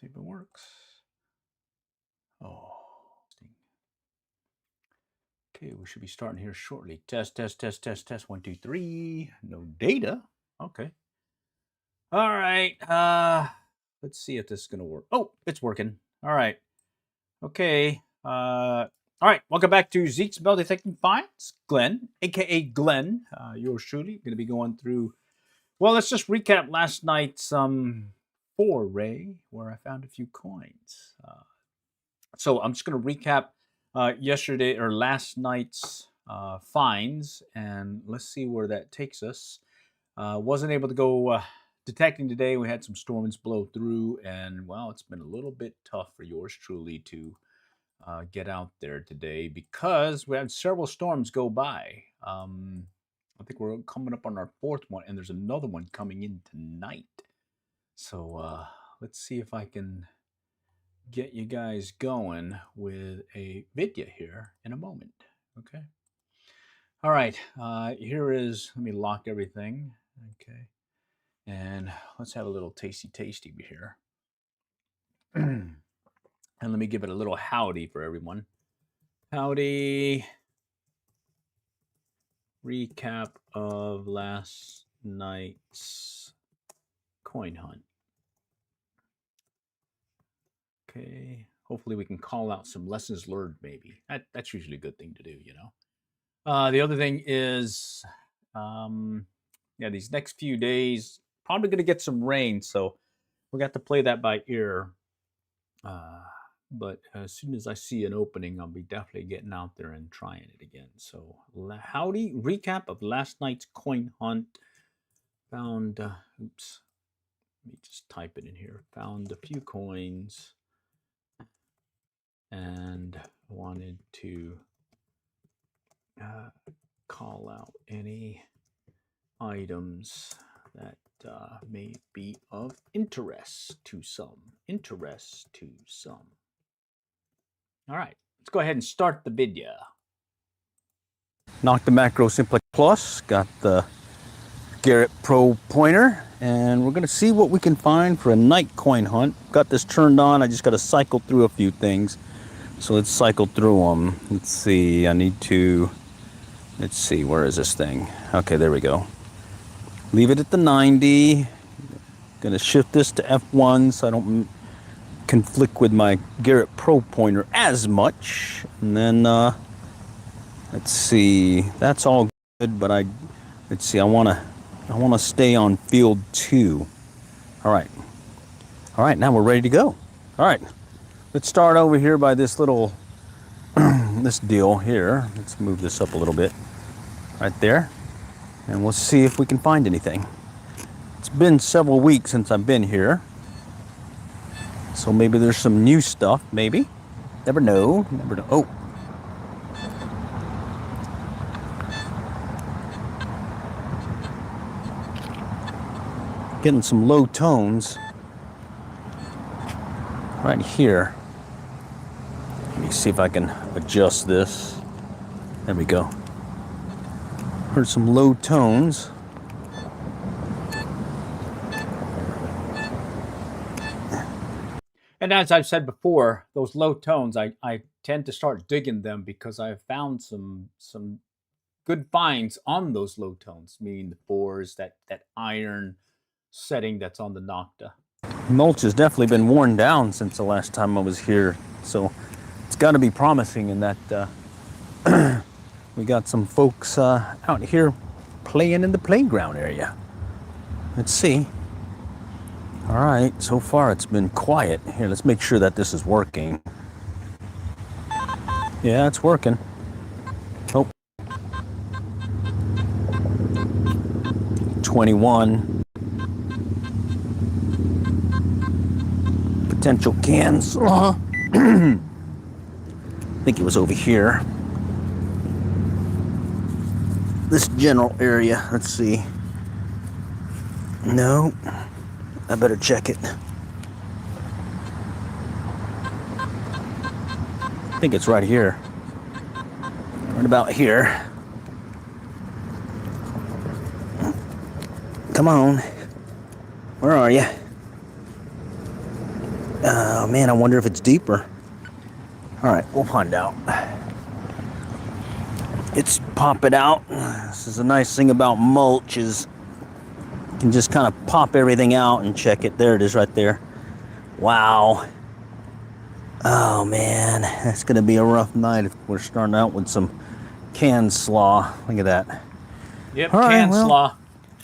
See if it works. Oh. Okay, we should be starting here shortly. Test, test, test, test, test. 1, 2, 3. No data. Okay. All right. Let's see if this is gonna work. Oh, it's working. All right. Okay. All right. Welcome back to Zeke's Bell Detecting Finds. Glenn, aka Glenn, yours truly, gonna be going through. Well, let's just recap last night's foray where I found a few coins. So I'm just gonna recap yesterday or last night's finds, and let's see where that takes us. Wasn't able to go detecting today. We had some storms blow through, and well, it's been a little bit tough for yours truly to get out there today because we had several storms go by. I think we're coming up on our fourth one, and there's another one coming in tonight. So let's see if I can get you guys going with a video here in a moment. Okay. All right. Here is, let me lock everything. Okay. And let's have a little tasty here. And let me give it a little howdy for everyone. Howdy. Recap of last night's coin hunt. Okay. Hopefully we can call out some lessons learned, maybe. That's usually a good thing to do, you know. The other thing is, yeah, these next few days, probably going to get some rain, so we got to play that by ear. But as soon as I see an opening, I'll be definitely getting out there and trying it again. So, howdy, recap of last night's coin hunt. Found, oops, let me just type it in here. Found a few coins and wanted to call out any items that may be of interest to some. All right, let's go ahead and start the video. Knocked the Macro Simplex Plus, got the Garrett Pro pointer, and we're gonna see what we can find for a night coin hunt. Got this turned on, I just gotta cycle through a few things. So let's cycle through them. Let's see, let's see, where is this thing? Okay, there we go. Leave it at the 90. Gonna shift this to F1 so I don't conflict with my Garrett Pro pointer as much. And then, let's see, that's all good, but let's see, I wanna stay on field 2. All right, now we're ready to go. All right, let's start over here by this little, this deal here. Let's move this up a little bit, right there. And we'll see if we can find anything. It's been several weeks since I've been here. So maybe there's some new stuff, maybe. Never know. Oh. Getting some low tones right here. Let me see if I can adjust this. There we go. Heard some low tones. And as I've said before, those low tones, I tend to start digging them because I've found some good finds on those low tones, meaning the 4s, that iron setting that's on the Nocta. Mulch has definitely been worn down since the last time I was here, so it's got to be promising in that we got some folks out here playing in the playground area. Let's see. All right, so far it's been quiet. Here, let's make sure that this is working. Yeah, it's working. Oh. 21. Potential cans. I think it was over here. This general area, let's see. No. I better check it. I think it's right here. Right about here. Come on. Where are you? Oh man, I wonder if it's deeper. All right, we'll find out. It's popping out. This is a nice thing about mulch is you can just kind of pop everything out and check it. There it is right there. Wow. Oh man, that's gonna be a rough night if we're starting out with some canned slaw. Look at that. Yep, canned slaw.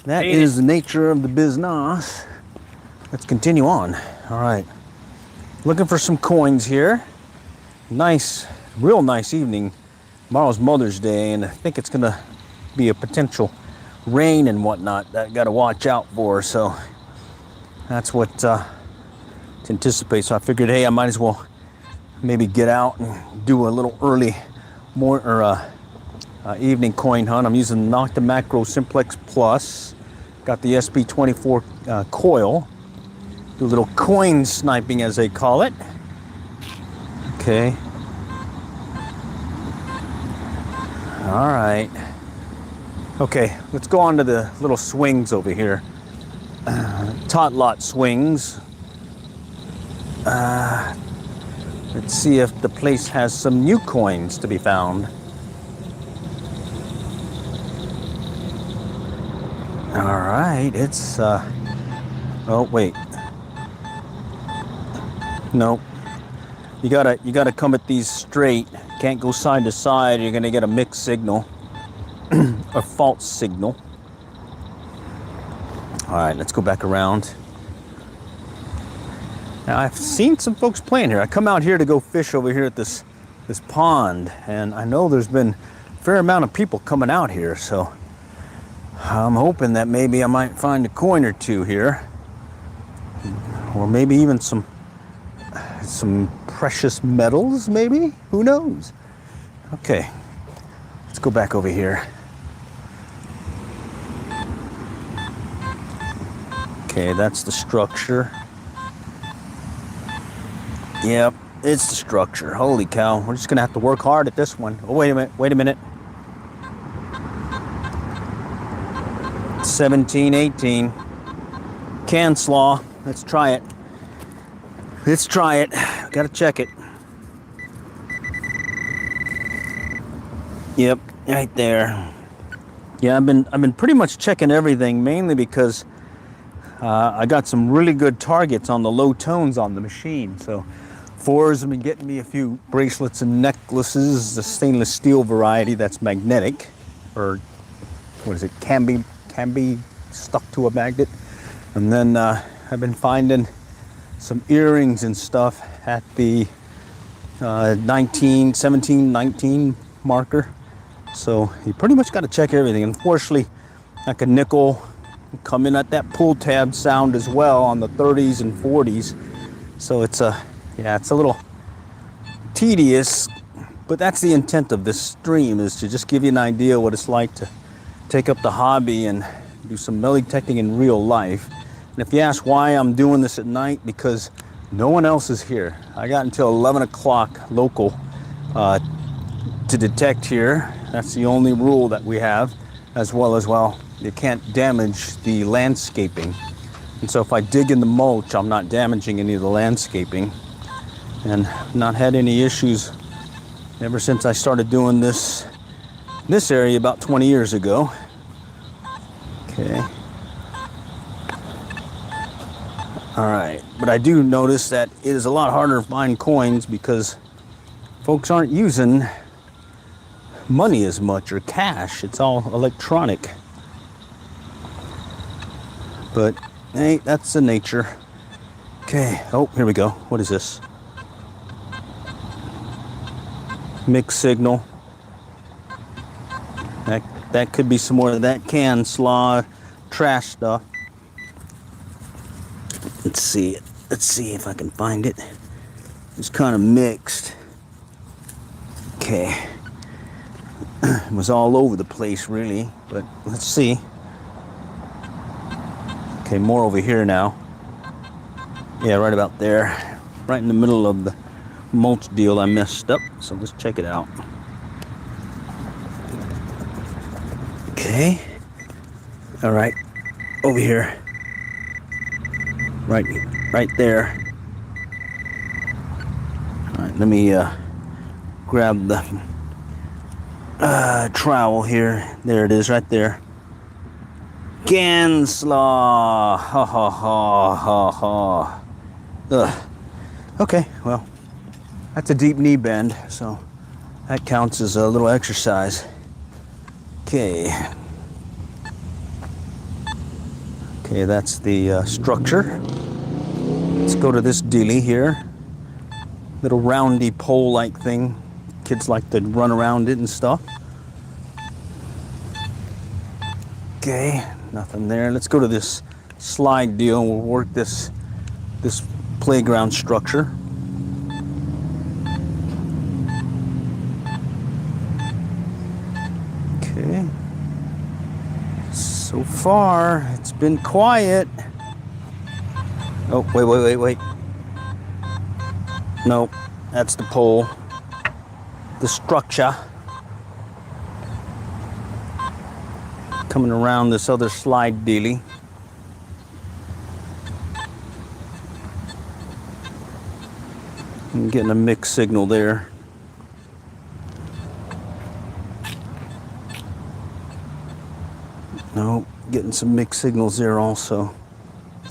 That is the nature of the business. Let's continue on. All right. Looking for some coins here. Nice, real nice evening. Tomorrow's Mother's Day, and I think it's gonna be a potential rain and whatnot that I gotta watch out for. So that's what to anticipate. So I figured, hey, I might as well maybe get out and do a little early evening coin hunt. I'm using Nocta Macro Simplex Plus. Got the SP24 coil. Do a little coin sniping, as they call it. Okay. All right. Okay, let's go on to the little swings over here. Tot lot swings. Let's see if the place has some new coins to be found. All right, it's oh wait. No. You gotta come at these straight. Can't go side to side. You're gonna get a mixed signal, a false signal. All right, let's go back around. Now I've seen some folks playing here. I come out here to go fish over here at this pond, and I know there's been a fair amount of people coming out here. So I'm hoping that maybe I might find a coin or two here, or maybe even some precious metals, maybe? Who knows? Okay, let's go back over here. Okay, that's the structure. Yep, it's the structure. Holy cow, we're just gonna have to work hard at this one. Oh, wait a minute. 17, 18. Can slaw. Let's try it. Let's try it. Gotta check it. Yep, right there. Yeah, I've been pretty much checking everything, mainly because I got some really good targets on the low tones on the machine. So Fours have been getting me a few bracelets and necklaces, the stainless steel variety that's magnetic, or what is it? Can be stuck to a magnet. And then I've been finding some earrings and stuff at the 17, 19 marker. So you pretty much got to check everything. Unfortunately, like a nickel come in at that pull tab sound as well on the 30s and 40s. So it's a little tedious, but that's the intent of this stream, is to just give you an idea what it's like to take up the hobby and do some melee detecting in real life. And if you ask why I'm doing this at night, because no one else is here. I got until 11 o'clock local to detect here. That's the only rule that we have, as well, you can't damage the landscaping. And so if I dig in the mulch, I'm not damaging any of the landscaping. And not had any issues ever since I started doing this area about 20 years ago. Okay. All right, but I do notice that it is a lot harder to find coins because folks aren't using money as much or cash. It's all electronic. But hey, that's the nature. Okay, oh, here we go. What is this? Mixed signal. That could be some more of that can slaw trash stuff. Let's see if I can find it. It's kind of mixed. Okay. It was all over the place really, but let's see. Okay, more over here now. Yeah, right about there. Right in the middle of the mulch deal I messed up, so let's check it out. Okay. All right. Over here. Right there. Let me grab the trowel here. There it is, right there. Ganslaw. Ha ha ha ha ha. Ugh. Okay, well, that's a deep knee bend, so that counts as a little exercise. Okay. Okay, that's the structure. Let's go to this dealie here. Little roundy pole-like thing. Kids like to run around it and stuff. Okay, nothing there. Let's go to this slide deal and we'll work this playground structure. Okay. So far, it's been quiet. Oh, wait. No, that's the pole. The structure. Coming around this other slide dealie. I'm getting a mixed signal there. No, getting some mixed signals there also.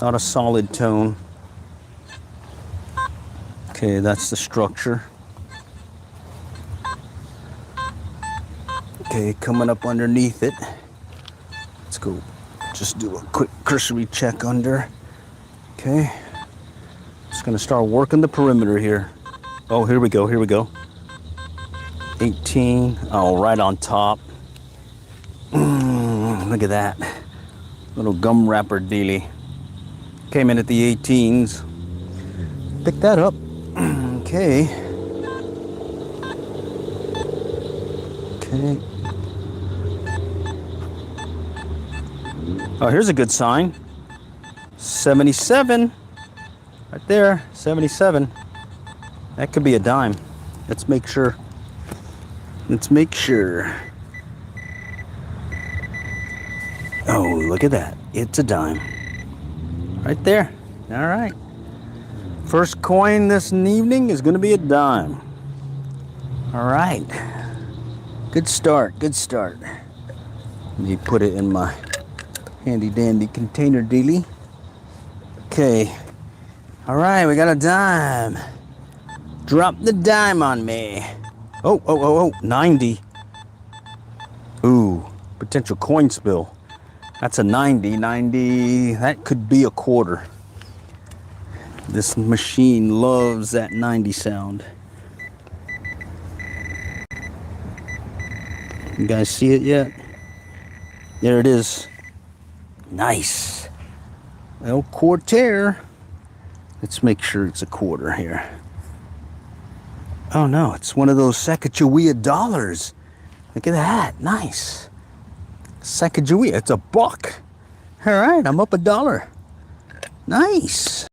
Not a solid tone. Okay, that's the structure. Okay, coming up underneath it. Let's go just do a quick cursory check under. Okay. Just gonna start working the perimeter here. Oh, here we go. 18. Oh, right on top. Look at that. Little gum wrapper dealie. Came in at the 18s. Pick that up. Okay. Okay. Oh, here's a good sign. 77. Right there, 77. That could be a dime. Let's make sure. Oh, look at that. It's a dime. Right there. All right. First coin this evening is going to be a dime. All right. Good start. Let me put it in my handy dandy container dealie. Okay. All right, we got a dime. Drop the dime on me. Oh, 90. Ooh, potential coin spill. That's a 90. That could be a quarter. This machine loves that 90 sound. You guys see it yet? There it is. Nice. El Quarter. Let's make sure it's a quarter here. Oh no, it's one of those Sacagawea dollars. Look at that. Nice. Sacagawea. It's a buck. All right, I'm up $1. Nice.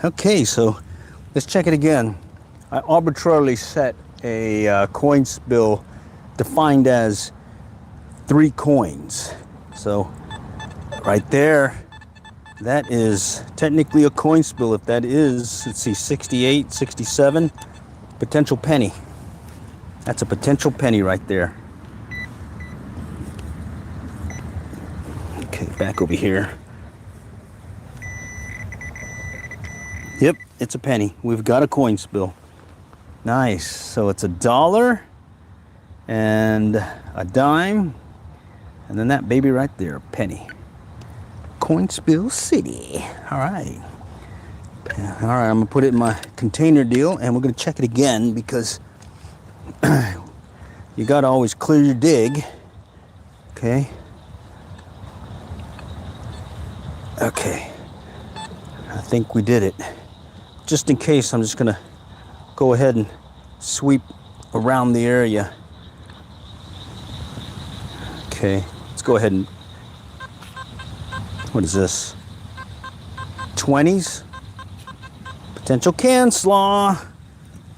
Okay, so let's check it again. I arbitrarily set a coin spill defined as 3 coins. So right there, that is technically a coin spill. If that is, let's see, 68, 67, potential penny. That's a potential penny right there. Okay, back over here. Yep, it's a penny. We've got a coin spill. Nice. So it's $1 and a dime, and then that baby right there, a penny. Coin spill city. All right. All right, I'm gonna put it in my container deal, and we're gonna check it again because you gotta always clear your dig. Okay. Okay. I think we did it. Just in case, I'm just gonna go ahead and sweep around the area. Okay, let's go ahead and, what is this? 20s? Potential can slaw.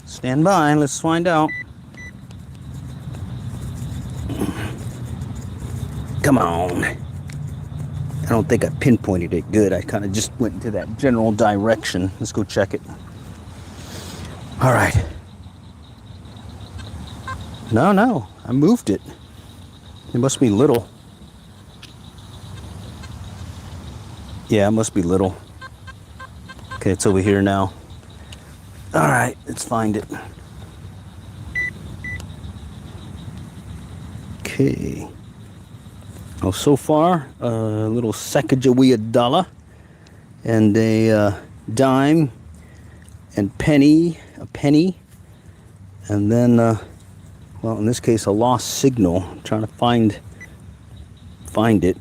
Stand by, let's find out. Come on. I don't think I pinpointed it good. I kind of just went into that general direction. Let's go check it. All right. No, I moved it. It must be little. Yeah, it must be little. Okay, it's over here now. All right, let's find it. Okay. Oh, so far, a little Sacagawea dollar and a dime and a penny, and then, well, in this case, a lost signal. I'm trying to find it.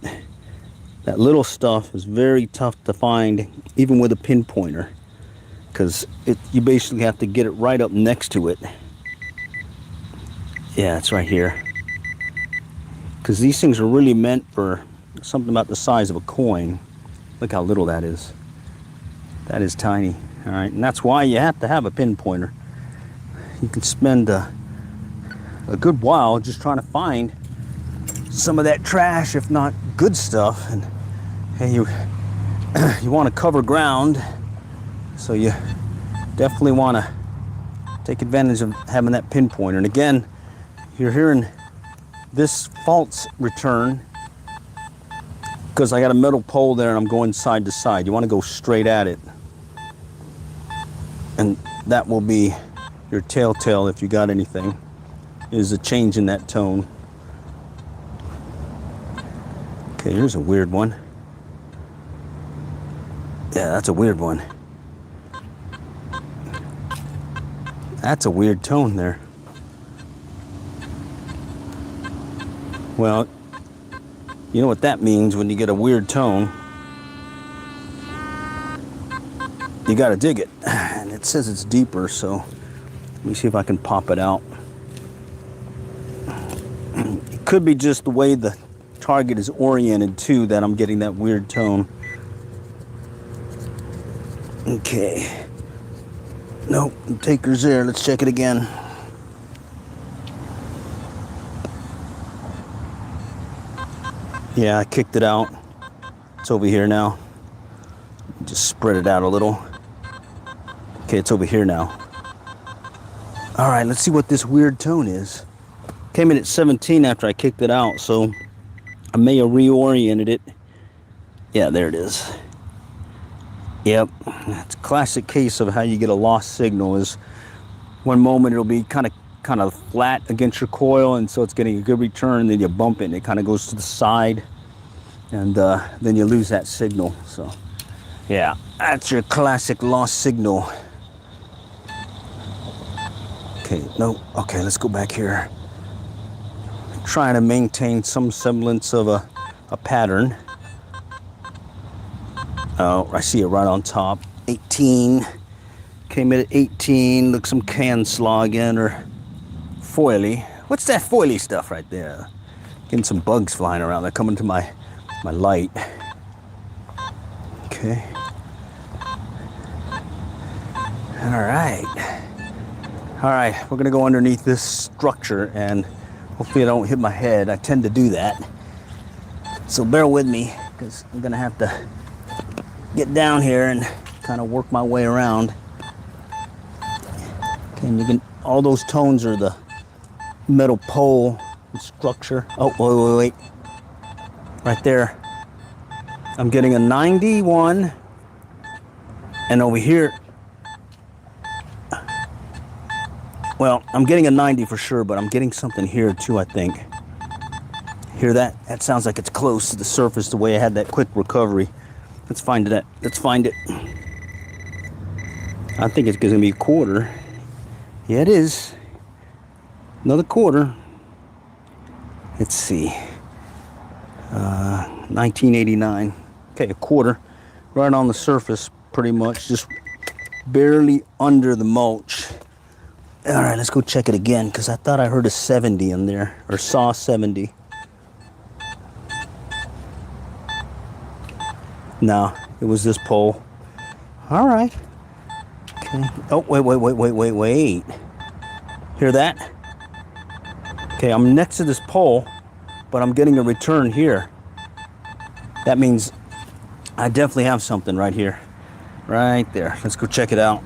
That little stuff is very tough to find, even with a pinpointer, because you basically have to get it right up next to it. Yeah, it's right here. Because these things are really meant for something about the size of a coin. Look how little that is. That is tiny. All right, and that's why you have to have a pinpointer. You can spend a good while just trying to find some of that trash, if not good stuff. And hey, you want to cover ground, so you definitely want to take advantage of having that pinpointer. And again, you're hearing this false return because I got a metal pole there and I'm going side to side. You want to go straight at it, and that will be your telltale if you got anything, is a change in that tone. Okay, here's a weird one. Yeah, that's a weird one. That's a weird tone there. Well, you know what that means when you get a weird tone. You gotta dig it. And it says it's deeper, so let me see if I can pop it out. It could be just the way the target is oriented too that I'm getting that weird tone. Okay. Nope, the taker's there. Let's check it again. Yeah, I kicked it out. It's over here now. Just spread it out a little. Okay, it's over here now. All right, let's see what this weird tone is. Came in at 17 after I kicked it out, so I may have reoriented it. Yeah, there it is. Yep, it's a classic case of how you get a lost signal. Is one moment it'll be kind of flat against your coil, and so it's getting a good return, then you bump it and it kind of goes to the side, and then you lose that signal. So yeah, that's your classic lost signal. Okay, no, okay, let's go back here. Trying to maintain some semblance of a pattern. Oh, I see it right on top. 18. Came in at 18. Look, some can slaw again, or foily. What's that foily stuff right there? Getting some bugs flying around. They're coming to my light. Okay. All right. All right, we're gonna go underneath this structure and hopefully I don't hit my head. I tend to do that. So bear with me, because I'm gonna have to get down here and kind of work my way around. Okay, and you can, all those tones are the metal pole and structure. Oh, wait. Right there. I'm getting a 91, and over here, well, I'm getting a 90 for sure, but I'm getting something here too, I think. Hear that? That sounds like it's close to the surface the way I had that quick recovery. Let's find it. Let's find it. I think it's gonna be a quarter. Yeah, it is. Another quarter. Let's see. 1989. Okay, a quarter. Right on the surface, pretty much. Just barely under the mulch. All right, let's go check it again, because I thought I heard a 70 in there, or saw 70. No, it was this pole. All right. Okay. Oh, wait. Hear that? Okay, I'm next to this pole, but I'm getting a return here. That means I definitely have something right here. Right there. Let's go check it out.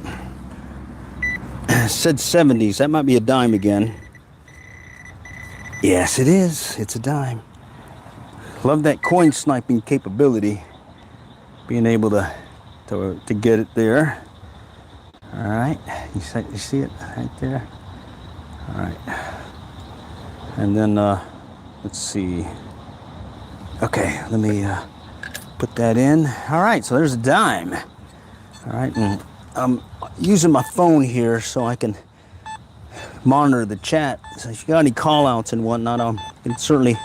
It said 70s. That might be a dime again. Yes, it is. It's a dime. Love that coin sniping capability. Being able to get it there. All right. You see it right there? All right. And then, let's see. Okay, let me put that in. All right, so there's a dime. All right, and I'm using my phone here so I can monitor the chat. So if you got any call-outs and whatnot, I can certainly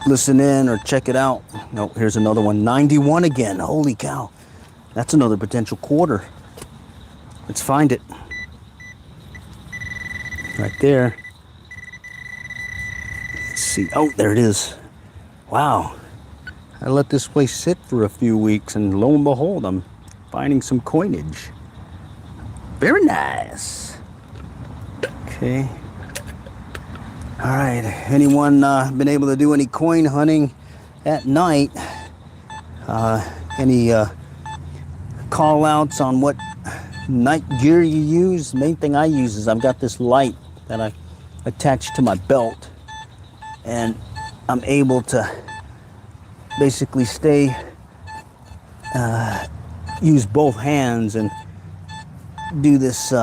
listen in or check it out. No, here's another one. 91 again. Holy cow. That's another potential quarter. Let's find it. Right there. Let's see. Oh, there it is. Wow. I let this place sit for a few weeks, and lo and behold, I'm finding some coinage. Very nice. Okay. All right. Anyone been able to do any coin hunting at night? Any call outs on what night gear you use? The main thing I use is I've got this light that I attach to my belt, and I'm able to basically use both hands and do this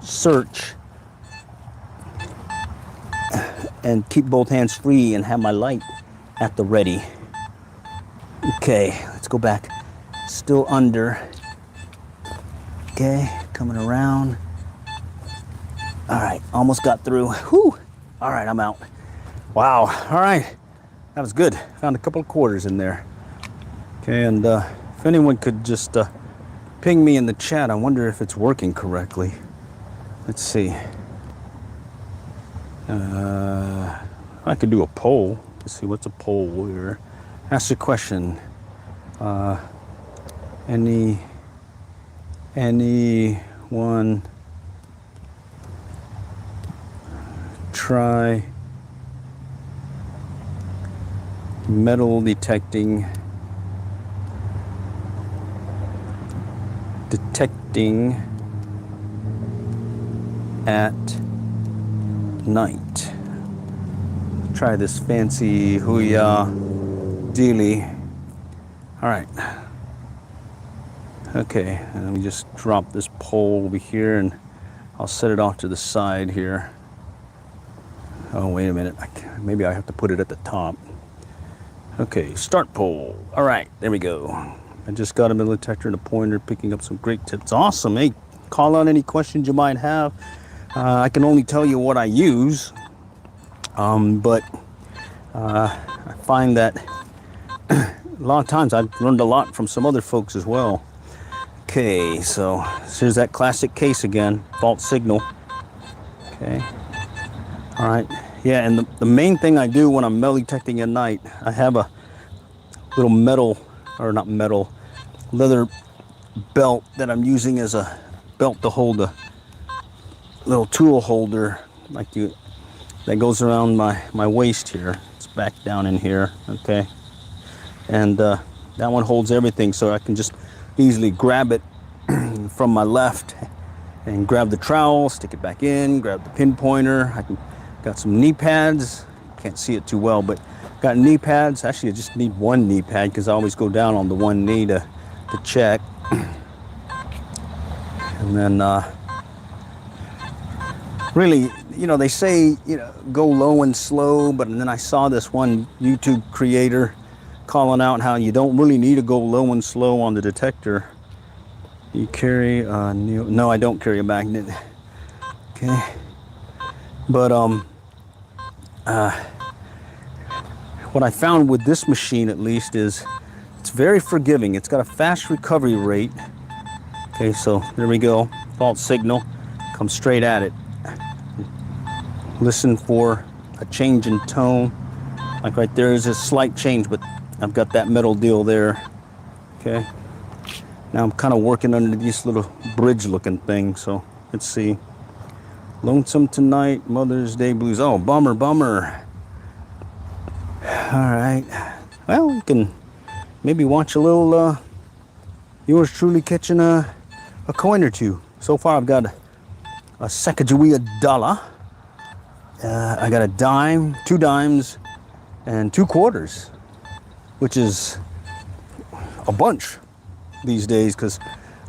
search and keep both hands free and have my light at the ready. Okay, let's go back. Still under. Okay, coming around. All right, almost got through. Whew. All right, I'm out. Wow, all right. That was good. Found a couple of quarters in there. Okay, and if anyone could just ping me in the chat, I wonder if it's working correctly. Let's see. I could do a poll. Let's see, what's a poll here? Ask the question. Anyone try metal detecting at night? Try this fancy hoo-yah dealy. All right. Okay, and let me just drop this pole over here, and I'll set it off to the side here. Oh, wait a minute. Maybe I have to put it at the top. Okay, start pole. All right, there we go. I just got a metal detector and a pointer, picking up some great tips. Awesome. Hey, call out any questions you might have. I can only tell you what I use, but I find that a lot of times I've learned a lot from some other folks as well. Okay, so here's that classic case again, fault signal. Okay. All right. Yeah, and the main thing I do when I'm metal detecting at night, I have a little leather belt that I'm using as a belt to hold a little tool holder that goes around my waist here. It's back down in here, okay? And that one holds everything, so I can just easily grab it from my left and grab the trowel, stick it back in, grab the pinpointer. Got some knee pads. Can't see it too well, but got knee pads. Actually, I just need one knee pad because I always go down on the one knee to check. And then really, they say, go low and slow, but then I saw this one YouTube creator calling out how you don't really need to go low and slow on the detector. You carry no, I don't carry a magnet. Okay. But what I found with this machine, at least, is it's very forgiving. It's got a fast recovery rate. Okay, so there we go. Fault signal. come straight at it. Listen for a change in tone. Like right there is a slight change, but I've got that metal deal there. Okay. Now I'm kind of working under this little bridge looking thing. So let's see. Lonesome Tonight, Mother's Day Blues. Oh, bummer, bummer. All right. Well, you can maybe watch a little yours truly catching a coin or two. So far I've got a Sacagawea dollar. I got a dime, 2 dimes, and 2 quarters, which is a bunch these days because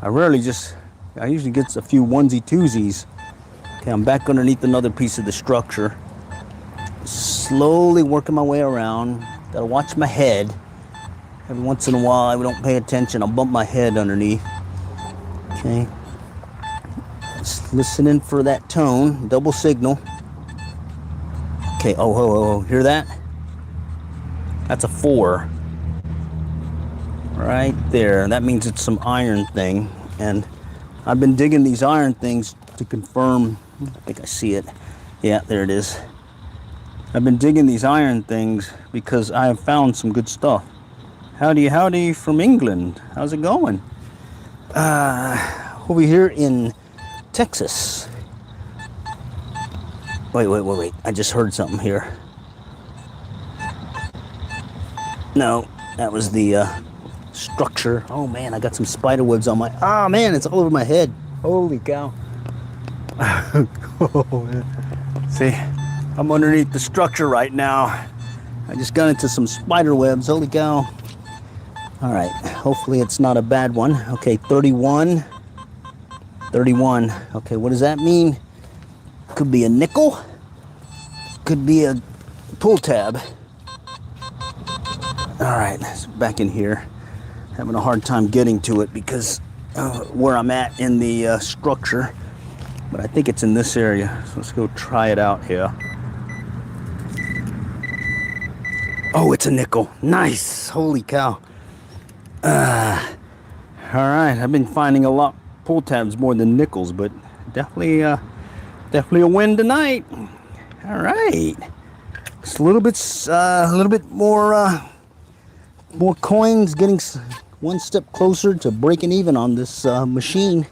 I usually get a few onesie twosies. Okay, I'm back underneath another piece of the structure. Slowly working my way around. Gotta watch my head. Every once in a while, I don't pay attention, I'll bump my head underneath. Okay. Just listening for that tone, double signal. Okay, oh, hear that? That's a 4. Right there. That means it's some iron thing. And I've been digging these iron things to confirm. I think I see it. Yeah, there it is. I've been digging these iron things because I have found some good stuff. Howdy from England. How's it going? Over here in Texas. Wait. I just heard something here. No, that was the structure. Oh man, I got some spider webs on my... Ah man, it's all over my head. Holy cow. Oh, man. See, I'm underneath the structure right now. I just got into some spider webs. Holy cow. All right, hopefully it's not a bad one. Okay, 31. 31. Okay, what does that mean? Could be a nickel. Could be a pull tab. All right, so back in here. Having a hard time getting to it because where I'm at in the structure. But I think it's in this area. So let's go try it out here. Oh, it's a nickel. Nice. Holy cow. All right, I've been finding a lot pull tabs more than nickels, but definitely a win tonight. All right, it's a little bit more coins, getting one step closer to breaking even on this machine.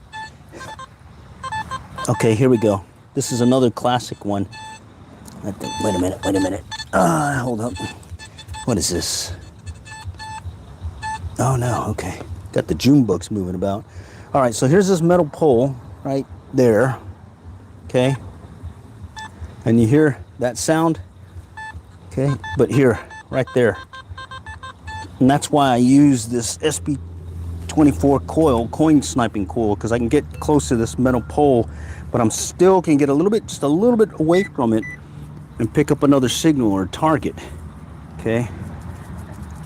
Okay, here we go. This is another classic one. I think. Wait a minute. Hold up. What is this? Oh no. Okay. Got the June books moving about. All right, so here's this metal pole right there. Okay. And you hear that sound? Okay, but here, right there. And that's why I use this SP24 coil, coin sniping coil, because I can get close to this metal pole, but I'm still can get just a little bit away from it and pick up another signal or target. Okay.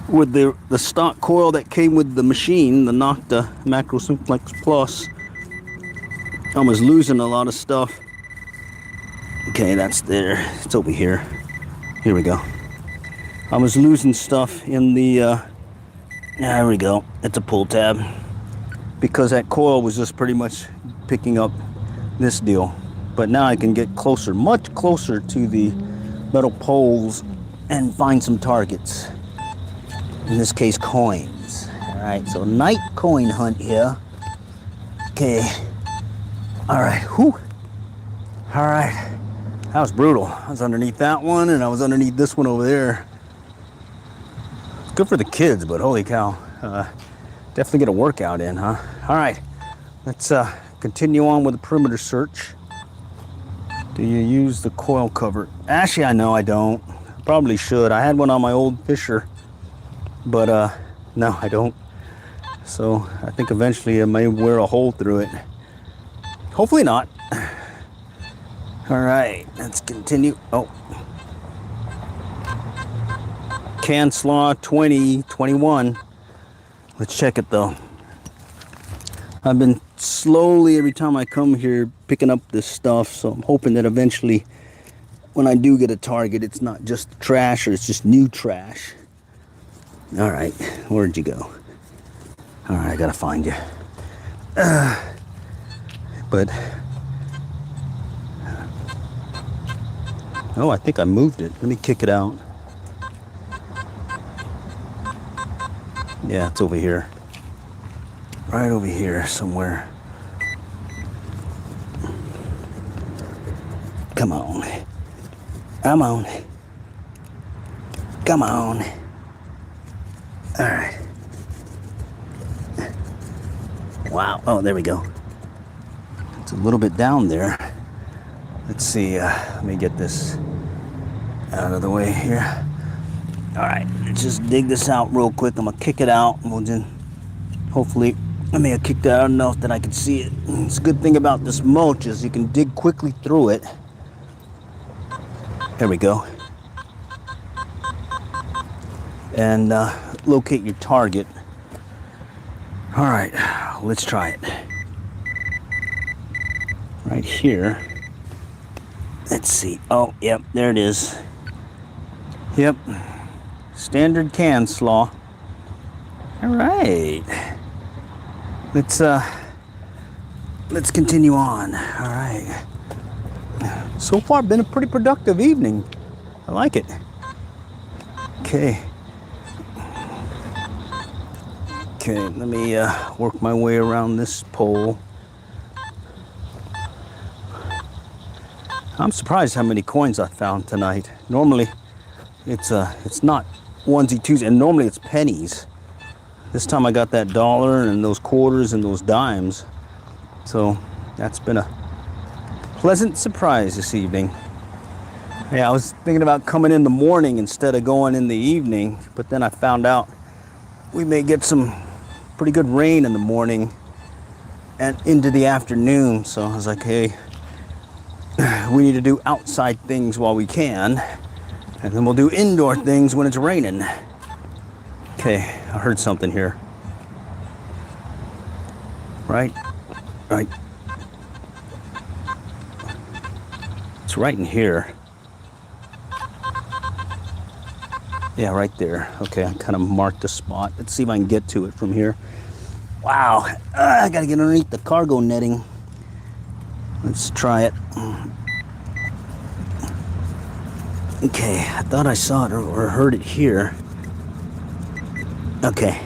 With the stock coil that came with the machine, the Nocta Macro Simplex Plus, I was losing a lot of stuff. Okay, that's there. It's over here. Here we go. I was losing stuff in the... there we go. It's a pull tab. Because that coil was just pretty much picking up this deal. But now I can get closer, much closer to the metal poles and find some targets. In this case, coins. Alright, so night coin hunt here. Okay. Alright, whew. Alright. That was brutal. I was underneath that one and I was underneath this one over there. Good for the kids, but holy cow. Definitely get a workout in, huh? Alright. Let's continue on with the perimeter search. Do you use the coil cover? Actually, I know I don't. Probably should. I had one on my old Fisher. But no, I don't. So I think eventually I may wear a hole through it. Hopefully not. All right, let's continue. Oh. Can Slaw 2021. Let's check it though. I've been slowly, every time I come here, picking up this stuff. So I'm hoping that eventually when I do get a target, it's not just trash or it's just new trash. All right, where'd you go? All right, I gotta find you. But Oh, I think I moved it. Let me kick it out. Yeah, it's over here. Right over here somewhere. Come on. Come on. Come on. All right. Wow. Oh, there we go. It's a little bit down there. Let's see. Let me get this out of the way here. All right. Let's just dig this out real quick. I'm going to kick it out. And we'll just hopefully, I may have kicked it out enough that I can see it. It's a good thing about this mulch is you can dig quickly through it. There we go. And locate your target. All right, let's try it. Right here. Let's see. Oh, yep, there it is. Yep. Standard can slaw. All right. Let's continue on. All right. So far, been a pretty productive evening. I like it. Okay. Okay, let me work my way around this pole. I'm surprised how many coins I found tonight. Normally, it's not onesie, twosies, and normally it's pennies. This time I got that dollar and those quarters and those dimes. So that's been a pleasant surprise this evening. Yeah, I was thinking about coming in the morning instead of going in the evening, but then I found out we may get some pretty good rain in the morning and into the afternoon. So I was like, hey, we need to do outside things while we can, and then we'll do indoor things when it's raining. Okay, I heard something here. Right. It's right in here. Yeah, right there. Okay, I kind of marked the spot. Let's see if I can get to it from here. Wow, I gotta get underneath the cargo netting. Let's try it. Okay, I thought I saw it or heard it here. Okay,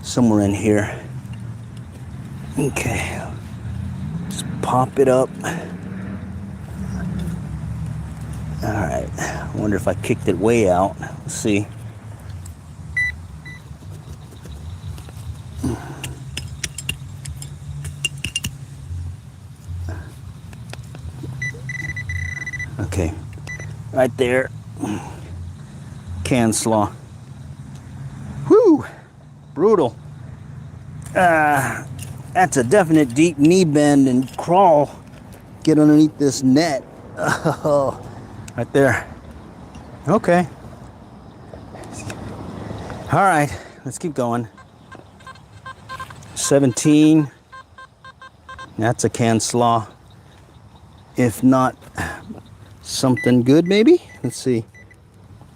somewhere in here. Okay, just pop it up. All right, I wonder if I kicked it way out. Let's see. Okay, right there. Can slaw. Whew, brutal. That's a definite deep knee bend and crawl. Get underneath this net. Oh, right there. Okay. All right, let's keep going. 17. That's a can slaw. If not something good, maybe? Let's see.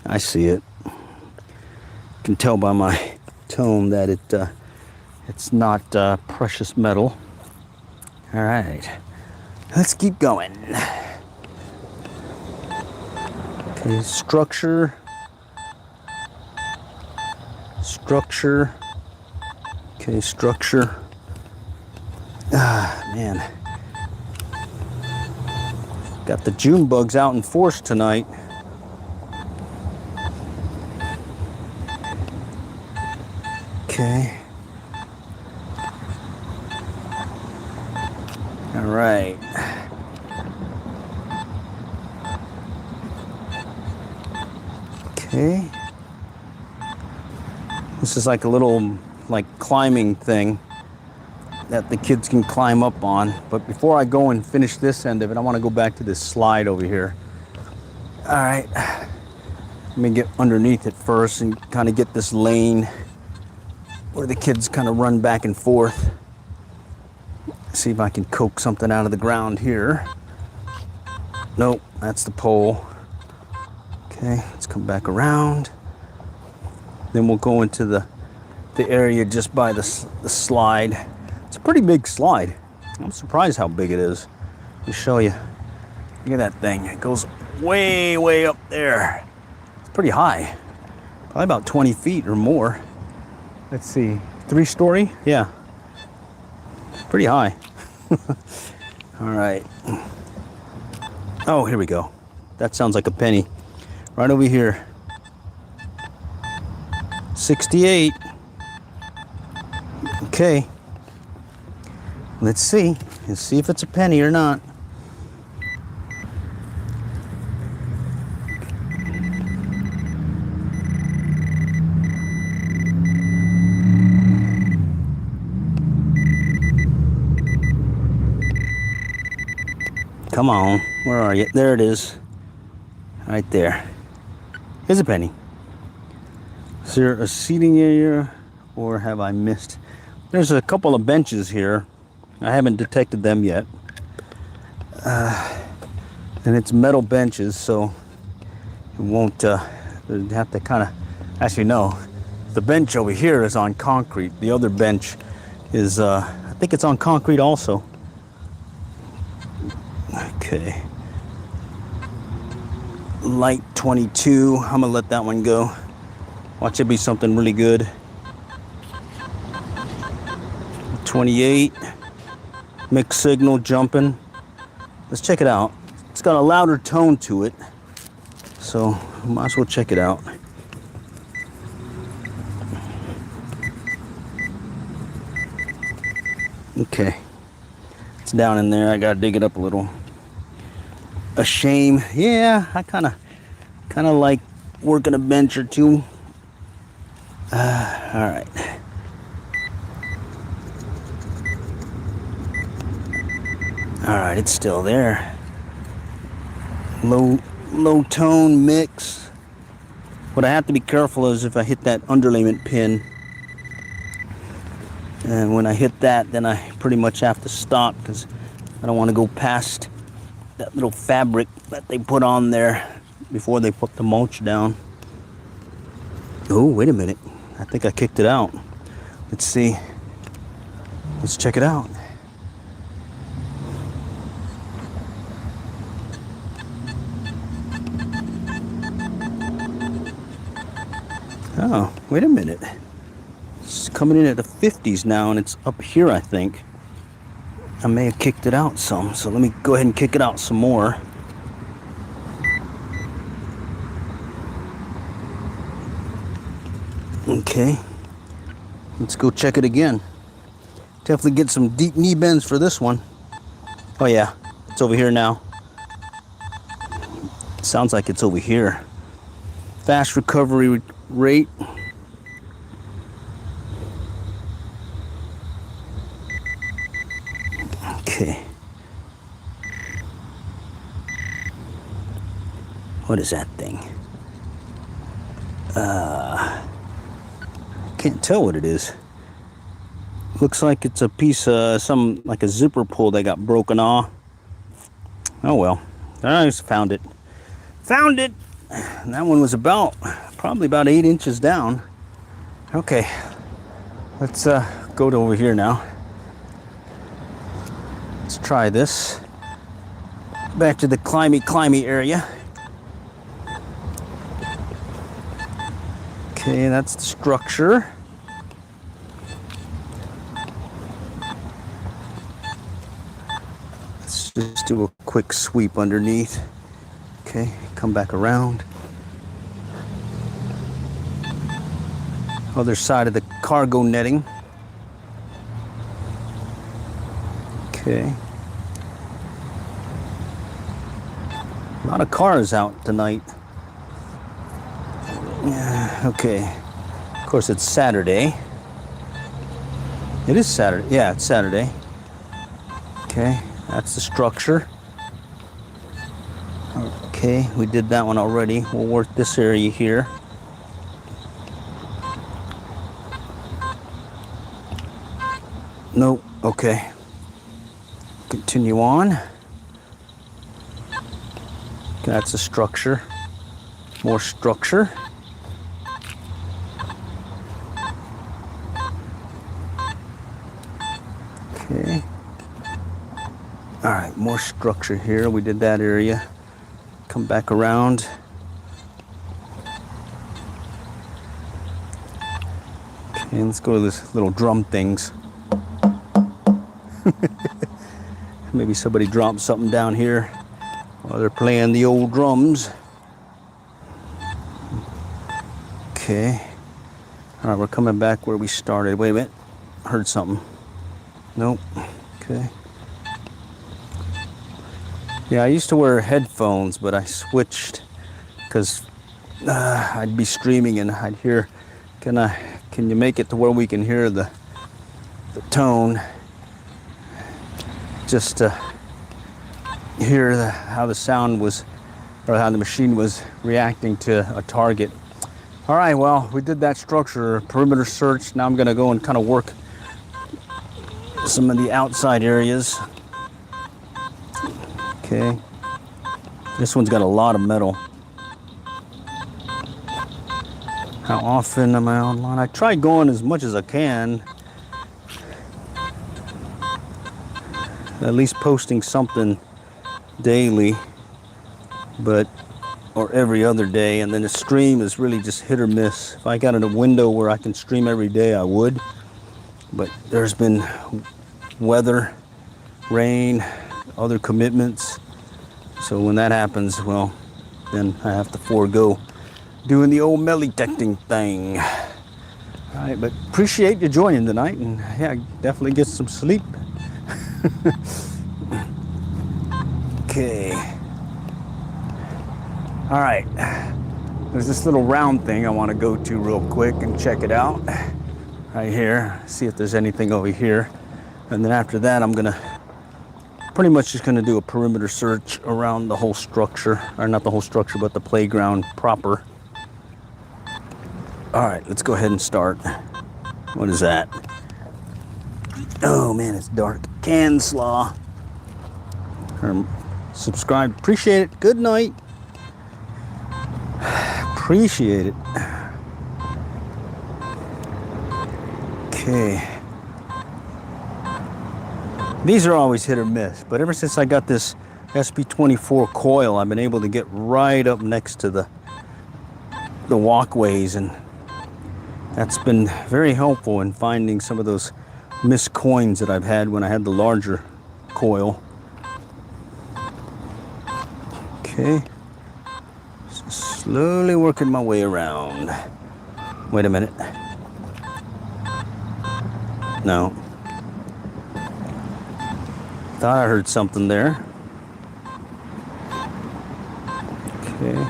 I see it. You can tell by my tone that it's not precious metal. All right, let's keep going. Okay, structure. Okay, structure. Ah, man. Got the June bugs out in force tonight. Okay. All right. Okay. This is like a little climbing thing that the kids can climb up on. But before I go and finish this end of it, I want to go back to this slide over here. All right. Let me get underneath it first and kind of get this lane where the kids kind of run back and forth. See if I can coax something out of the ground here. Nope, that's the pole. Okay, let's come back around. Then we'll go into the area just by the slide. It's a pretty big slide. I'm surprised how big it is. Let me show you. Look at that thing. It goes way, way up there. It's pretty high. Probably about 20 feet or more. Let's see. 3-story? Yeah. Pretty high. All right. Oh, here we go. That sounds like a penny. Right over here. 68. Okay. Let's see. Let's see if it's a penny or not. Come on. Where are you? There it is. Right there. Here's a penny. Is there a seating area or have I missed? There's a couple of benches here. I haven't detected them yet. And it's metal benches, so it won't, you'd have to kind of, actually no. The bench over here is on concrete. The other bench is, I think it's on concrete also. Okay. Light 22. I'm gonna let that one go. Watch it be something really good. 28. Mixed signal jumping. Let's check it out. It's got a louder tone to it, so might as well check it out. Okay. It's down in there. I gotta dig it up a little. A shame. Yeah, I kind of like working a bench or two. All right. All right, it's still there. Low tone mix. What I have to be careful is if I hit that underlayment pin, and when I hit that, then I pretty much have to stop because I don't want to go past that little fabric that they put on there before they put the mulch down. Oh, wait a minute. I think I kicked it out. Let's see. Let's check it out. Oh, wait a minute. It's coming in at the 50s now, and it's up here, I think. I may have kicked it out some, so let me go ahead and kick it out some more. Okay. Let's go check it again. Definitely get some deep knee bends for this one. Oh yeah, it's over here now. Sounds like it's over here. Fast recovery rate. Okay. What is that thing? Can't tell what it is. Looks like it's a piece of like a zipper pull that got broken off. Oh well. I just found it. Found it! And that one was probably about 8 inches down. Okay. Let's go to over here now. Let's try this. Back to the climby area. Okay, that's the structure. Let's just do a quick sweep underneath. Okay, come back around. Other side of the cargo netting. Okay. A lot of cars out tonight. Yeah, okay. Of course, it's Saturday. It is Saturday. Yeah, it's Saturday. Okay, that's the structure. Okay, we did that one already. We'll work this area here. Nope. Okay. Continue on. That's a structure. More structure. Okay. All right, more structure here. We did that area. Come back around. Okay, let's go to this little drum things. Maybe somebody dropped something down here while they're playing the old drums. Okay. All right, we're coming back where we started. Wait a minute. Heard something. Nope. Okay. Yeah, I used to wear headphones, but I switched because I'd be streaming and I'd hear, can you make it to where we can hear the tone? Just to hear how the sound was, or how the machine was reacting to a target. All right, well, we did that structure, perimeter search. Now I'm gonna go and kind of work some of the outside areas. Okay, this one's got a lot of metal. How often am I online? I try going as much as I can. At least posting something daily, or every other day, and then the stream is really just hit or miss. If I got in a window where I can stream every day, I would, but there's been weather, rain, other commitments, so when that happens, well, then I have to forego doing the old melee detecting thing. All right, but appreciate you joining tonight, and yeah, definitely get some sleep. Okay. All right. There's this little round thing I want to go to real quick and check it out. Right here. See if there's anything over here. And then after that, I'm gonna pretty much just gonna do a perimeter search around the whole structure, or not the whole structure, but the playground proper. All right, let's go ahead and start. What is that? Oh man, it's dark. Can slaw. Subscribe. Appreciate it. Good night. Appreciate it. Okay. These are always hit or miss, but ever since I got this SP24 coil, I've been able to get right up next to the walkways, and that's been very helpful in finding some of those missed coins that I've had when I had the larger coil. Okay. So slowly working my way around. Wait a minute. No. Thought I heard something there. Okay.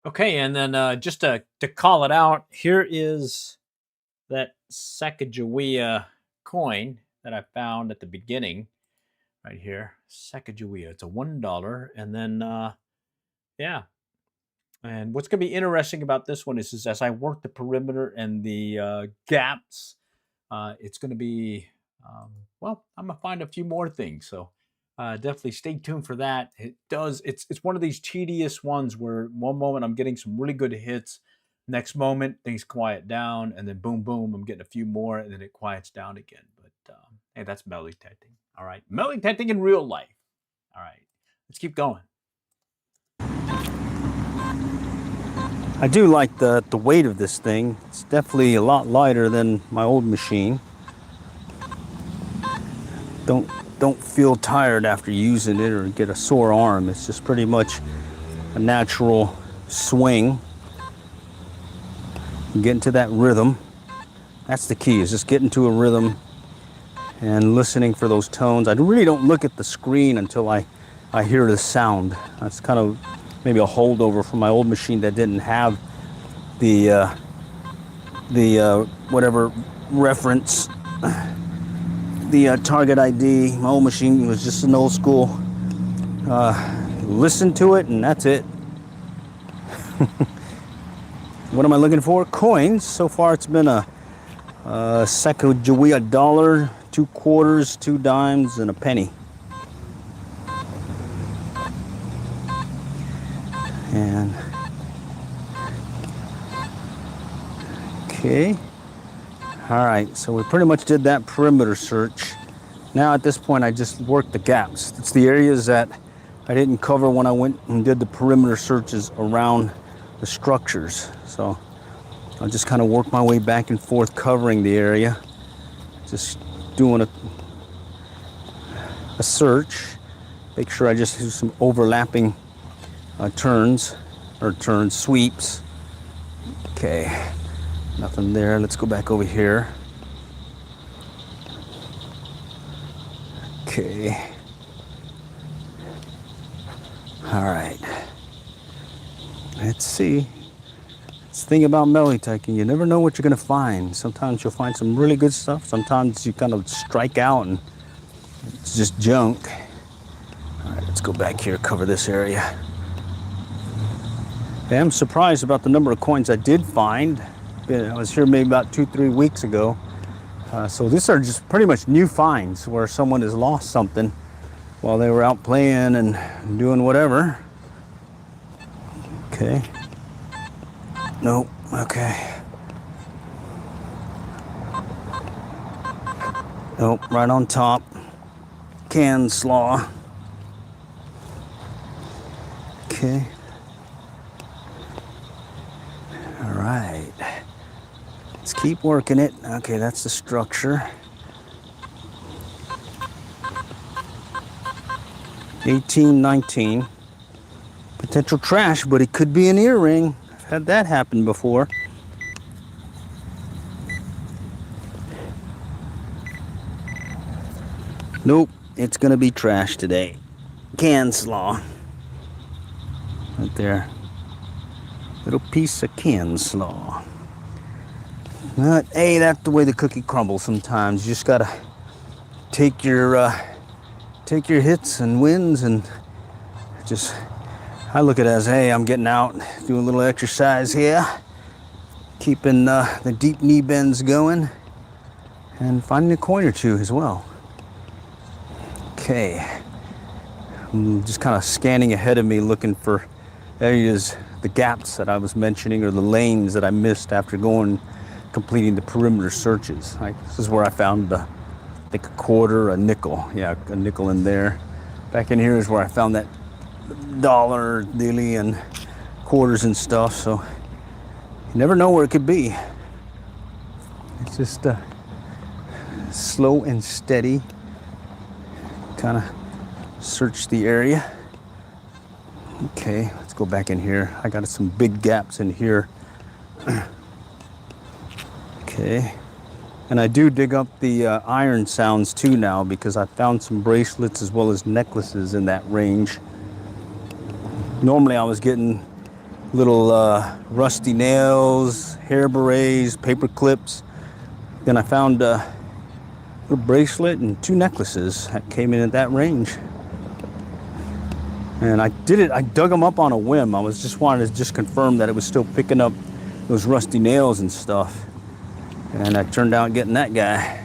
Okay, and then just to call it out, here is that Sacagawea coin that I found at the beginning, right here. Sacagawea. It's a $1, and then yeah. And what's going to be interesting about this one is as I work the perimeter and the gaps, it's going to be well, I'm gonna find a few more things. So definitely stay tuned for that. It's one of these tedious ones where one moment I'm getting some really good hits, next moment things quiet down, and then boom, boom, I'm getting a few more, and then it quiets down again. But hey, that's metal detecting. All right, metal detecting in real life. All right, let's keep going. I do like the weight of this thing. It's definitely a lot lighter than my old machine. Don't feel tired after using it or get a sore arm. It's just pretty much a natural swing. Get into that rhythm. That's the key, is just getting to a rhythm and listening for those tones. I really don't look at the screen until I hear the sound. That's kind of maybe a holdover from my old machine that didn't have the whatever reference, the target ID. My old machine was just an old school. Listen to it and that's it. What am I looking for? Coins. So far it's been a Sacagawea $1, 2 quarters, 2 dimes, and a penny. And Okay. All right, so we pretty much did that perimeter search. Now at this point, I just worked the gaps. It's the areas that I didn't cover when I went and did the perimeter searches around the structures. So I'll just kind of work my way back and forth covering the area. Just doing a search. Make sure I just do some overlapping sweeps. Okay, nothing there. Let's go back over here. Okay. All right. Let's see. This thing about melee detecting, you never know what you're gonna find. Sometimes you'll find some really good stuff. Sometimes you kind of strike out and it's just junk. All right, let's go back here, cover this area. Okay, I'm surprised about the number of coins I did find. I was here maybe about 2-3 weeks ago. So these are just pretty much new finds where someone has lost something while they were out playing and doing whatever. Okay. Nope. Okay. Nope. Right on top. Can slaw. Okay. All right. Let's keep working it. Okay, that's the structure. 1819. Potential trash, but it could be an earring. I've had that happen before. Nope, it's gonna be trash today. Can slaw. Right there. Little piece of can slaw. But hey, that's the way the cookie crumbles sometimes. You just gotta take your hits and wins, and just, I look at it as, hey, I'm getting out, doing a little exercise here, keeping the deep knee bends going, and finding a coin or two as well. Okay, I'm just kind of scanning ahead of me, looking for areas, the gaps that I was mentioning, or the lanes that I missed after completing the perimeter searches. This is where I found I think a quarter, a nickel. Yeah, a nickel in there. Back in here is where I found that dollar dilly and quarters and stuff. So you never know where it could be. It's just slow and steady. Kind of search the area. Okay, let's go back in here. I got some big gaps in here. Okay, and I do dig up the iron sounds too now, because I found some bracelets as well as necklaces in that range. Normally I was getting little rusty nails, hair berets, paper clips. Then I found a little bracelet and 2 necklaces that came in at that range. And I dug them up on a whim. I was just wanted to confirm that it was still picking up those rusty nails and stuff. And I turned out getting that guy.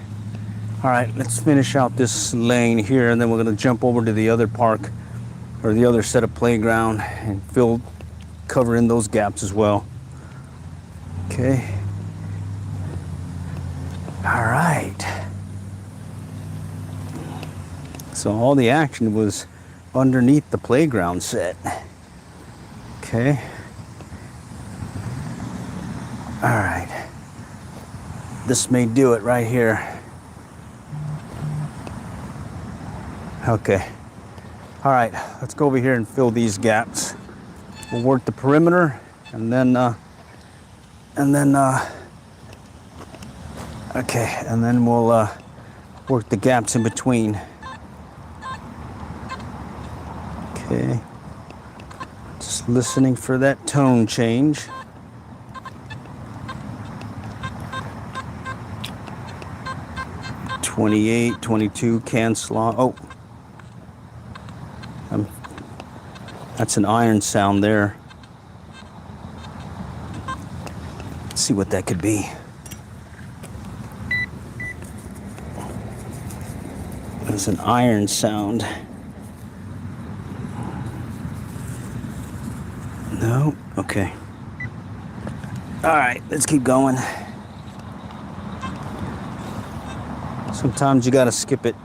All right, let's finish out this lane here, and then we're gonna jump over to the other park, or the other set of playground, and cover in those gaps as well. Okay. All right. So all the action was underneath the playground set. Okay. All right. This may do it right here. Okay. All right, let's go over here and fill these gaps. We'll work the perimeter, and then we'll work the gaps in between. Okay. Just listening for that tone change. $28, $22, can slaw. Oh. That's an iron sound there. Let's see what that could be. There's an iron sound. No? Okay. All right, let's keep going. Sometimes you gotta skip it.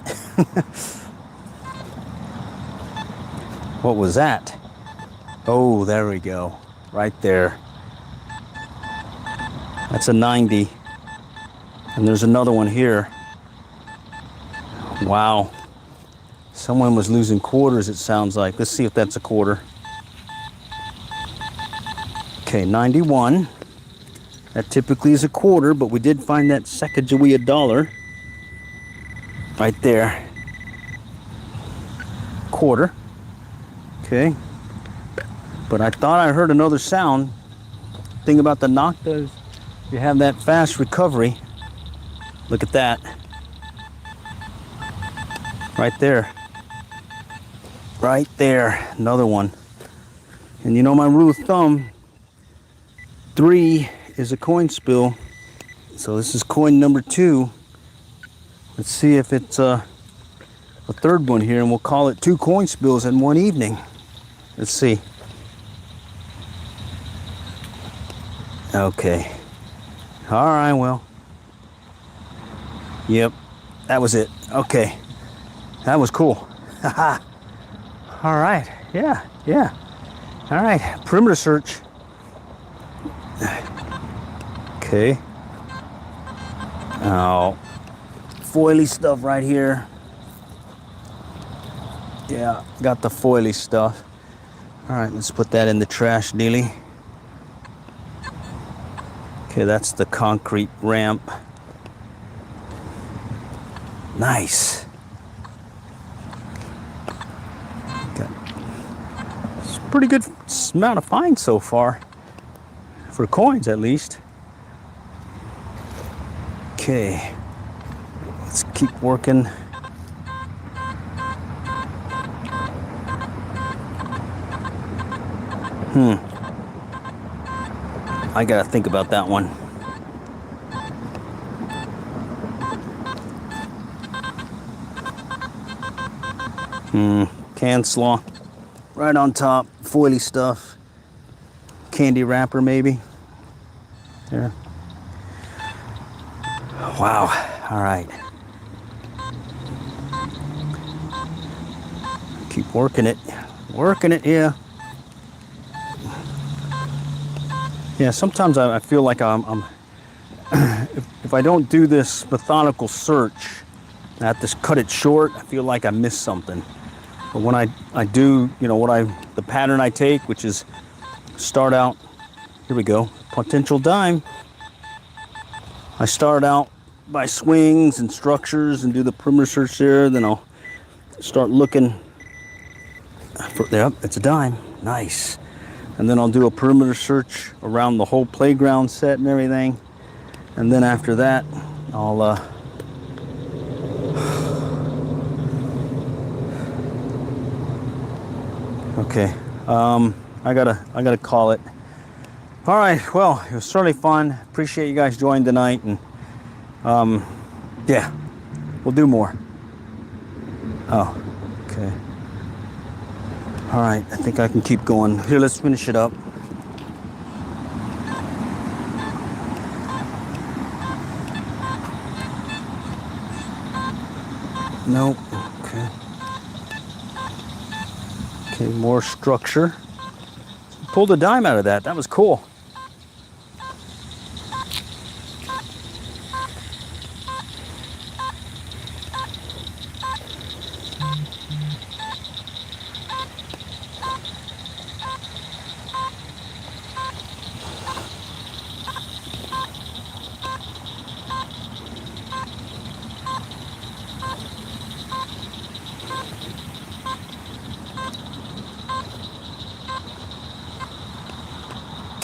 What was that? Oh, there we go. Right there. That's a 90. And there's another one here. Wow. Someone was losing quarters, it sounds like. Let's see if that's a quarter. Okay, 91. That typically is a quarter, but we did find that Sacagawea dollar. Right there. Quarter. Okay. But I thought I heard another sound. Thing about the Nocta is you have that fast recovery. Look at that. Right there. Right there. Another one. And you know my rule of thumb, 3 is a coin spill. So this is coin number 2. Let's see if it's a third one here, and we'll call it 2 coin spills in one evening. Let's see. Okay. All right, well. Yep, that was it. Okay. That was cool. Haha. All right. Yeah. All right. Perimeter search. Okay. Oh, foily stuff right here. Yeah, got the foily stuff. All right, let's put that in the trash, Neely. Okay, that's the concrete ramp. Nice. Okay. It's a pretty good amount of finds so far. For coins, at least. Okay. Let's keep working. I gotta think about that one. Can slaw. Right on top. Foily stuff. Candy wrapper, maybe. There. Wow. All right. Keep working it. Working it, yeah. Yeah, sometimes I feel like I'm if I don't do this methodical search, I have to cut it short, I feel like I missed something. But when I do, you know, the pattern I take, which is start out, here we go, potential dime. I start out by swings and structures and do the perimeter search there, then I'll start looking for, yep, it's a dime, nice. And then I'll do a perimeter search around the whole playground set and everything. And then after that, I'll okay. I gotta call it. All right. Well, it was certainly fun. Appreciate you guys joining tonight, and yeah, we'll do more. Oh, okay. All right, I think I can keep going. Here, let's finish it up. Nope, okay. Okay, more structure. Pulled a dime out of that, that was cool.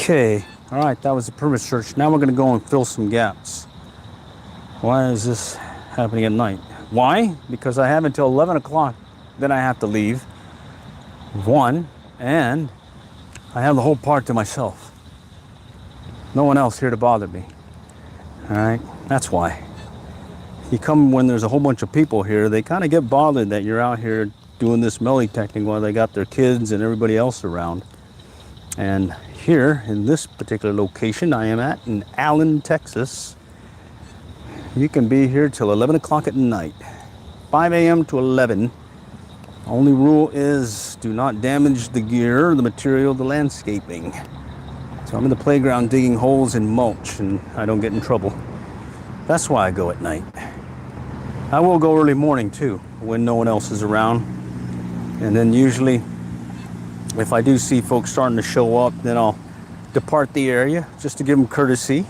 Okay, all right, that was the perimeter search. Now we're gonna go and fill some gaps. Why is this happening at night? Why? Because I have until 11 o'clock, then I have to leave. 1, and I have the whole park to myself. No one else here to bother me. All right, that's why. You come when there's a whole bunch of people here, they kind of get bothered that you're out here doing this melee technique while they got their kids and everybody else around. And here in this particular location I am at in Allen, Texas, You can be here till 11 o'clock at night. 5 a.m. to 11. Only rule is do not damage the gear, the material, the landscaping. So I'm in the playground digging holes in mulch and I don't get in trouble. That's why I go at night. I will go early morning too, when no one else is around. And then usually, if I do see folks starting to show up, then I'll depart the area just to give them courtesy.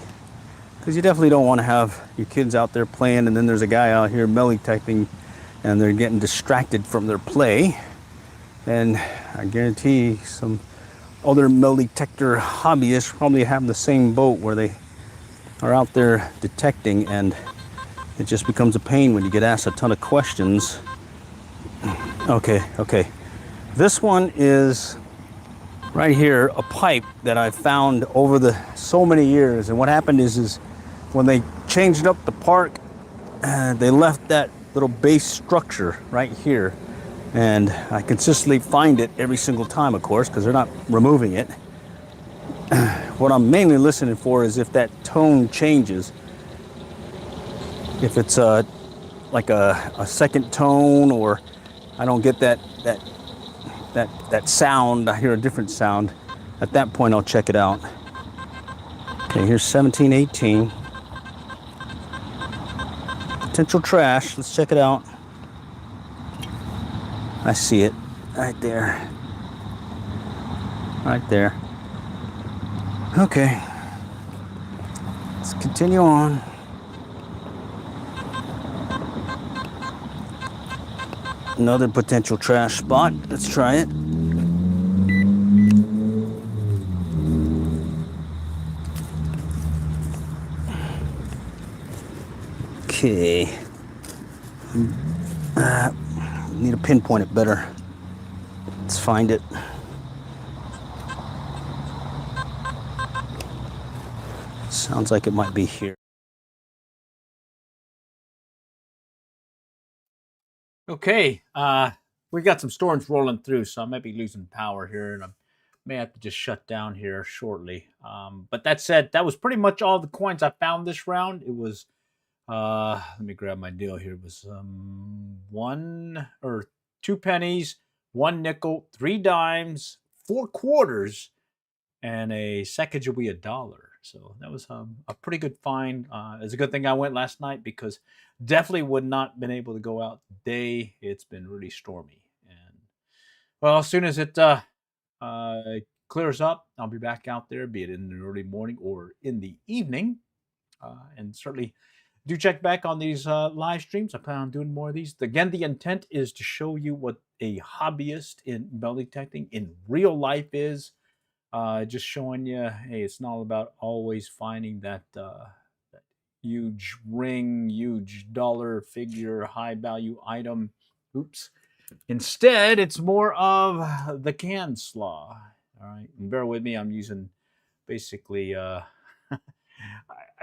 Because you definitely don't want to have your kids out there playing and then there's a guy out here melee typing and they're getting distracted from their play. And I guarantee some other metal detector hobbyists probably have the same boat where they are out there detecting and it just becomes a pain when you get asked a ton of questions. Okay. This one is right here, a pipe that I found over the so many years. And what happened is when they changed up the park, they left that little base structure right here. And I consistently find it every single time, of course, because they're not removing it. What I'm mainly listening for is if that tone changes. If it's like a second tone, or I don't get that sound, I hear a different sound. At that point, I'll check it out. Okay, here's 1718. Potential trash. Let's check it out. I see it right there. Right there. Okay. Let's continue on. Another potential trash spot. Let's try it. Okay. Need to pinpoint it better. Let's find it. Sounds like it might be here. Okay, we got some storms rolling through, so I might be losing power here, and I may have to just shut down here shortly. But that said, that was pretty much all the coins I found this round. It was, let me grab my deal here. It was 1 or 2 pennies, 1 nickel, 3 dimes, 4 quarters, and a Sacagawea dollar. So that was a pretty good find. It's a good thing I went last night because definitely would not been able to go out today. It's been really stormy, and well, as soon as it clears up, I'll be back out there, be it in the early morning or in the evening, and certainly do check back on these live streams. I plan on doing more of these. Again, the intent is to show you what a hobbyist in metal detecting in real life is. Just showing you, hey, it's not about always finding that huge ring, huge dollar figure, high value item. Oops. Instead, it's more of the can slaw. All right. And bear with me. I'm using basically, I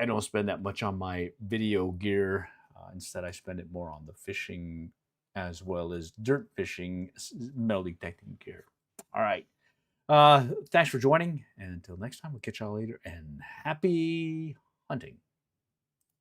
don't spend that much on my video gear. Instead, I spend it more on the fishing as well as dirt fishing, metal detecting gear. All right. Thanks for joining. And until next time, we'll catch y'all later. And happy hunting.